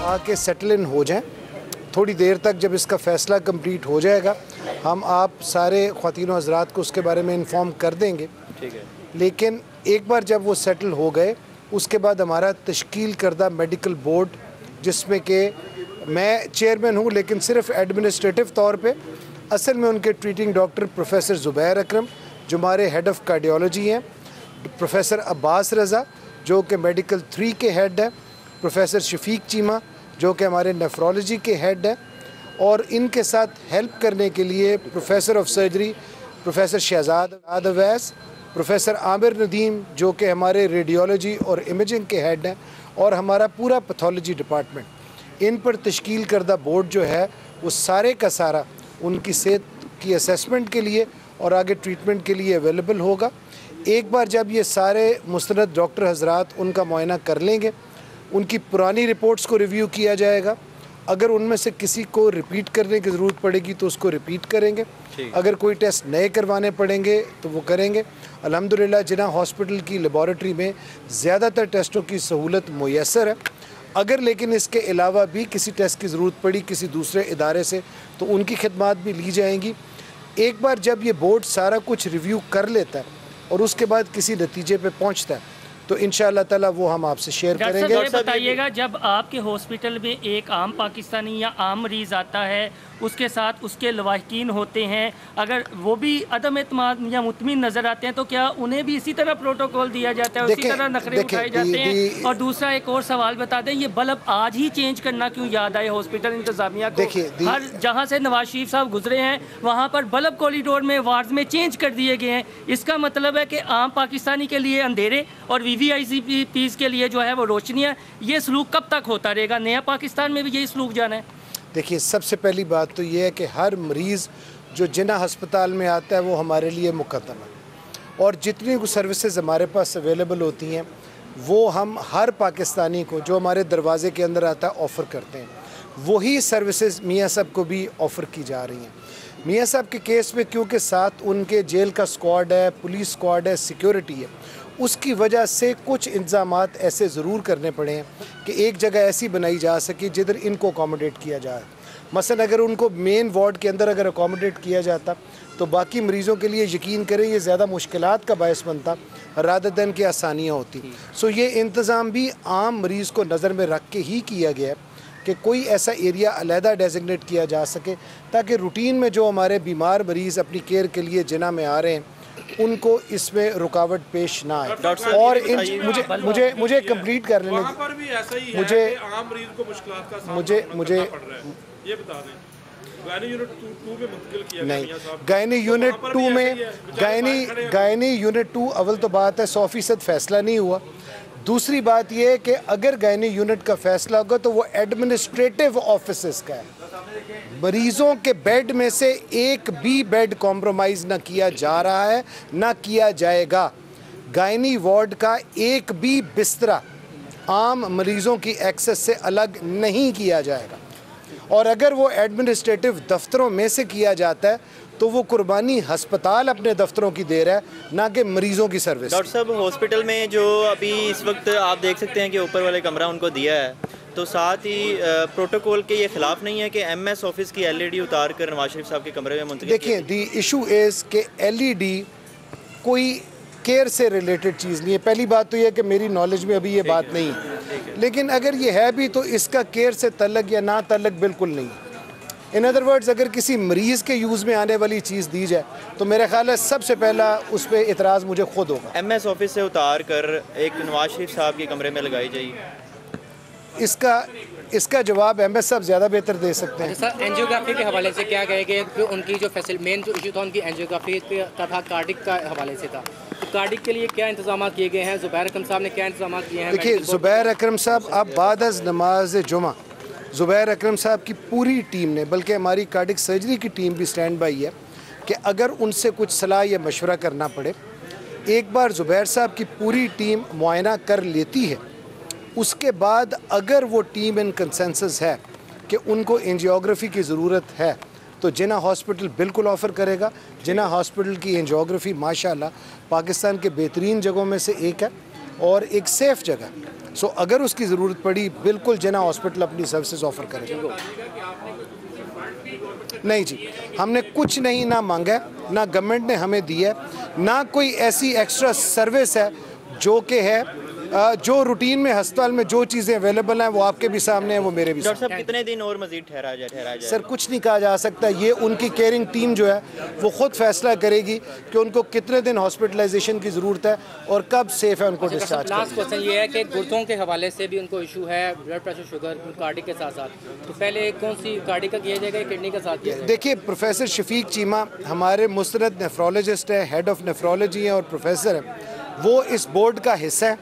आके settle in हो जाएं। थोड़ी देर तक जब इसका फ़ैसला कंप्लीट हो जाएगा हम आप सारे ख़वातीन और हज़रात को उसके बारे में इन्फॉर्म कर देंगे। ठीक है। लेकिन एक बार जब वो सेटल हो गए उसके बाद हमारा तश्कील करदा मेडिकल बोर्ड, जिसमें कि मैं चेयरमैन हूँ लेकिन सिर्फ एडमिनिस्ट्रेटिव तौर पे, असल में उनके ट्रीटिंग डॉक्टर प्रोफेसर ज़ुबैर अकरम जो हमारे हेड ऑफ़ कार्डियोलॉजी हैं, प्रोफेसर अब्बास रज़ा जो कि मेडिकल 3 के हेड है, प्रोफेसर शफीक चीमा जो कि हमारे नेफ्रोलॉजी के हेड है, और इनके साथ हेल्प करने के लिए professor of surgery professor Shahzad Awais, professor Aamir Nadeem जो कि हमारे रेडियोलॉजी और इमेजिंग के हेड हैं, और हमारा पूरा पैथोलॉजी डिपार्टमेंट। इन पर तश्कील करदा बोर्ड जो है वो सारे का सारा उनकी सेहत की असेसमेंट के लिए और आगे ट्रीटमेंट के लिए अवेलेबल होगा। एक बार जब ये सारे मुस्तनद डॉक्टर हजरात उनका मुआयना कर लेंगे, उनकी पुरानी रिपोर्ट्स को रिव्यू किया जाएगा। अगर उनमें से किसी को रिपीट करने की ज़रूरत पड़ेगी तो उसको रिपीट करेंगे, अगर कोई टेस्ट नए करवाने पड़ेंगे तो वो करेंगे। अल्हम्दुलिल्लाह जिन्ना हॉस्पिटल की लेबॉरेटरी में ज़्यादातर टेस्टों की सहूलत मुयस्सर है। अगर लेकिन इसके अलावा भी किसी टेस्ट की ज़रूरत पड़ी किसी दूसरे इदारे से तो उनकी खिदमात भी ली जाएंगी। एक बार जब ये बोर्ड सारा कुछ रिव्यू कर लेता है और उसके बाद किसी नतीजे पे पहुंचता है तो इंशाअल्लाह ताला वो हम आपसे शेयर करेंगे। डॉक्टर साहब बताइएगा, जब आपके हॉस्पिटल में एक आम पाकिस्तानी या आम मरीज़ आता है, उसके साथ उसके लवाहिकीन होते हैं, अगर वो भी अदम एतमाद या मुतमिन नज़र आते हैं तो क्या उन्हें भी इसी तरह प्रोटोकॉल दिया जाता है, उसी तरह नखरे उठाए जाते हैं? और दूसरा एक और सवाल बता दें, ये बल्ब आज ही चेंज करना क्यों याद आए हॉस्पिटल इंतज़ामिया को? हर जहाँ से नवाज शरीफ साहब गुजरे हैं वहाँ पर बल्ब कॉरिडोर में वार्ड में चेंज कर दिए गए हैं। इसका मतलब है कि आम पाकिस्तानी के लिए अंधेरे और VVIPs के लिए जो है वो रोशनियाँ। ये सलूक कब तक होता रहेगा? नया पाकिस्तान में भी यही सलूक जाना है? देखिए, सबसे पहली बात तो ये है कि हर मरीज़ जो जिन्ना हस्पताल में आता है वो हमारे लिए मुकद्दम है, और जितनी सर्विसेज हमारे पास अवेलेबल होती हैं वो हम हर पाकिस्तानी को जो हमारे दरवाज़े के अंदर आता है ऑफ़र करते हैं। वही सर्विसेज मियाँ साहब को भी ऑफ़र की जा रही हैं। मियाँ साहब के केस में क्योंकि साथ उनके जेल का स्क्वाड है, पुलिस स्क्वाड है, सिक्योरिटी है, उसकी वजह से कुछ इंतज़ामात ऐसे ज़रूर करने पड़े हैं कि एक जगह ऐसी बनाई जा सके जिधर इनको अकोमोडेट किया जाए। मसलन अगर उनको मेन वार्ड के अंदर अगर अकोमोडेट किया जाता तो बाकी मरीज़ों के लिए यकीन करें ये ज़्यादा मुश्किलात का बायस बनता रादर दैन की आसानियाँ होती। सो ये इंतज़ाम भी आम मरीज़ को नज़र में रख के ही किया गया है कि कोई ऐसा एरिया अलहदा डेजिग्नेट किया जा सके ताकि रूटीन में जो हमारे बीमार मरीज़ अपनी केयर के लिए जिना में आ रहे हैं उनको इसमें रुकावट पेश ना आए। और मुझे कंप्लीट कर लेने मुझे ये बता दें, गायनी यूनिट 2 में मुंतकिल किया गया नहीं, गायनी यूनिट 2 अव्वल तो बात है 100% फैसला नहीं हुआ। दूसरी बात यह है कि अगर गायनी यूनिट का फैसला होगा तो वो एडमिनिस्ट्रेटिव ऑफिसेस का है। मरीज़ों के बेड में से एक भी बेड कॉम्प्रोमाइज़ ना किया जा रहा है, ना किया जाएगा। गायनी वार्ड का एक भी बिस्तरा आम मरीज़ों की एक्सेस से अलग नहीं किया जाएगा, और अगर वो एडमिनिस्ट्रेटिव दफ्तरों में से किया जाता है तो वो कुर्बानी हस्पताल अपने दफ्तरों की दे रहा है, ना कि मरीज़ों की सर्विस। डॉक्टर साहब, हॉस्पिटल में जो अभी इस वक्त आप देख सकते हैं कि ऊपर वाले कमरा उनको दिया है, तो साथ ही प्रोटोकॉल के ये खिलाफ नहीं है कि MS ऑफिस की LED उतार कर नवाज शरीफ साहब के कमरे में मुंतकिल? देखिए, दी इशू इज़ कि LED कोई केयर से रिलेटेड चीज़ नहीं है। पहली बात तो यह कि मेरी नॉलेज में अभी ये बात नहीं है, लेकिन अगर ये है भी तो इसका केयर से तल्लक या ना तल्लक बिल्कुल नहीं है। इन अदर वर्ड्स, अगर किसी मरीज़ के यूज़ में आने वाली चीज़ दी जाए तो मेरा ख्याल है सबसे पहला उस पर इतराज़ मुझे खुद होगा। MS ऑफिस से उतार कर एक नवाज शरीफ साहब के कमरे में लगाई जाएगी। इसका जवाब MS साहब ज़्यादा बेहतर दे सकते हैं। सर, एंजियोग्राफी के हवाले से क्या कहेंगे कि उनकी जो मेन जो इशू था उनकी एंजियोग्राफी तथा कार्डिक का हवाले से था, तो कार्डिक के लिए क्या इंतजाम किए गए हैं? ज़ुबैर अकरम साहब ने क्या इंतजाम किए हैं? देखिए, ज़ुबैर अकरम साहब अब बाद अज़ नमाज जुमा ज़ुबैर अकरम साहब की पूरी टीम ने, बल्कि हमारी कार्डिक सर्जरी की टीम भी स्टैंड बाई है कि अगर उनसे कुछ सलाह या मशवरा करना पड़े, एक बार ज़ुबैर साहब की पूरी टीम मुआयना कर लेती है, उसके बाद अगर वो टीम इन कंसेंसस है कि उनको एंजियोग्राफी की ज़रूरत है तो जिना हॉस्पिटल बिल्कुल ऑफ़र करेगा। जिना हॉस्पिटल की एंजियोग्राफी माशाल्लाह पाकिस्तान के बेहतरीन जगहों में से एक है और एक सेफ़ जगह सो अगर उसकी ज़रूरत पड़ी बिल्कुल जिन्ना हॉस्पिटल अपनी सर्विसेज ऑफर करेगा। नहीं जी, हमने कुछ नहीं ना मांगा है, ना गवर्नमेंट ने हमें दिया है, ना कोई ऐसी एक्स्ट्रा सर्विस है जो कि है जो रूटीन में अस्पताल में जो चीज़ें अवेलेबल हैं वो आपके भी सामने हैं, वो मेरे भी डॉक्टर सामने। साहब कितने दिन और मजीद ठहरा जाए? सर कुछ नहीं कहा जा सकता, ये उनकी केयरिंग टीम जो है वो खुद फैसला करेगी कि उनको कितने दिन हॉस्पिटलाइजेशन की ज़रूरत है और कब सेफ है उनको डिस्चार्ज लास्ट क्वेश्चन ये है कि गुर्दों के हवाले से भी उनको इशू है, ब्लड प्रेशर, शुगर, कार्डिक के साथ साथ, तो पहले कौन सी कार्डिक का किया जाएगा, किडनी का साथ किया जाएगा? देखिए, प्रोफेसर शफीक चीमा हमारे मुस्तनद नेफ्रोलॉजिस्ट है, हेड ऑफ नेफ्रोलॉजी हैं और प्रोफेसर हैं, वो इस बोर्ड का हिस्सा है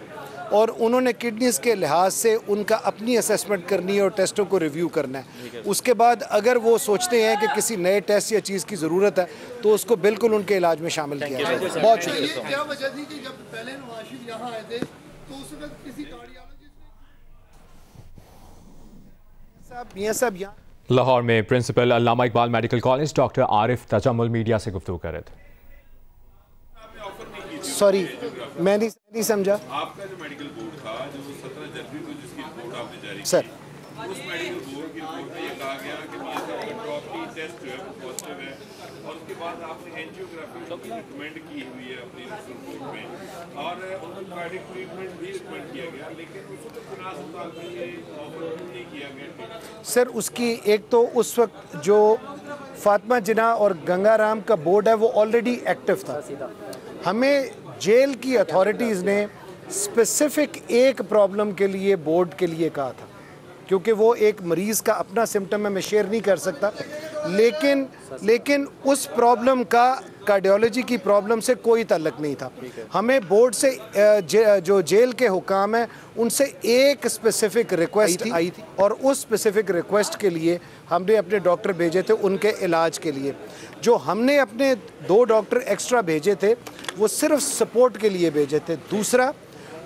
और उन्होंने किडनीज़ के लिहाज से उनका अपनी असेसमेंट करनी है और टेस्टों को रिव्यू करना है। उसके बाद अगर वो सोचते हैं कि किसी नए टेस्ट या चीज़ की ज़रूरत है तो उसको बिल्कुल उनके इलाज में शामिल किया जाए। बहुत शुक्रिया। क्या वजह थी कि जब पहले नवाज शरीफ यहाँ आए थे तो उस वक्त किसी कार्डियोलॉजिस्ट साहब ये सब यहाँ लाहौर में principal Allama Iqbal medical college doctor Arif Tajammul media से गुफ्तगू कर रहे थे। सॉरी मैं नहीं समझा। आपका जो मेडिकल बोर्ड था जो 17 जनवरी को जिसकी रिपोर्ट आपने जारी की, सर उस मेडिकल बोर्ड की रिपोर्ट में ये कहा गया कि मियां साहब की प्रॉपर्टी टेस्ट जो है वो पॉजिटिव है और उसके बाद आपने एंजियोग्राफी रिकमेंड की हुई है अपनी रिपोर्ट में और उनको कार्डिक ट्रीटमेंट भी रिकमेंड किया गया, लेकिन उसको जिना अस्पताल में ये ऑफर नहीं किया गया। सर उसकी एक तो उस वक्त जो फातिमा जिना और गंगाराम का बोर्ड है वो ऑलरेडी एक्टिव था। हमें जेल की अथॉरिटीज़ ने स्पेसिफिक एक प्रॉब्लम के लिए बोर्ड के लिए कहा था, क्योंकि वो एक मरीज़ का अपना सिम्टम है, मैं शेयर नहीं कर सकता, लेकिन उस प्रॉब्लम का कार्डियोलॉजी की प्रॉब्लम से कोई ताल्लुक नहीं था। हमें बोर्ड से जो जेल के हुकाम हैं उनसे एक स्पेसिफिक रिक्वेस्ट आई थी और उस स्पेसिफिक रिक्वेस्ट के लिए हमने अपने डॉक्टर भेजे थे उनके इलाज के लिए। जो हमने अपने 2 डॉक्टर एक्स्ट्रा भेजे थे वो सिर्फ सपोर्ट के लिए भेजे थे। दूसरा,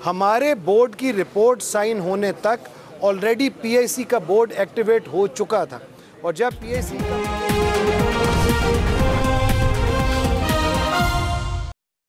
हमारे बोर्ड की रिपोर्ट साइन होने तक ऑलरेडी पीआईसी का बोर्ड एक्टिवेट हो चुका था और जब पीआईसी का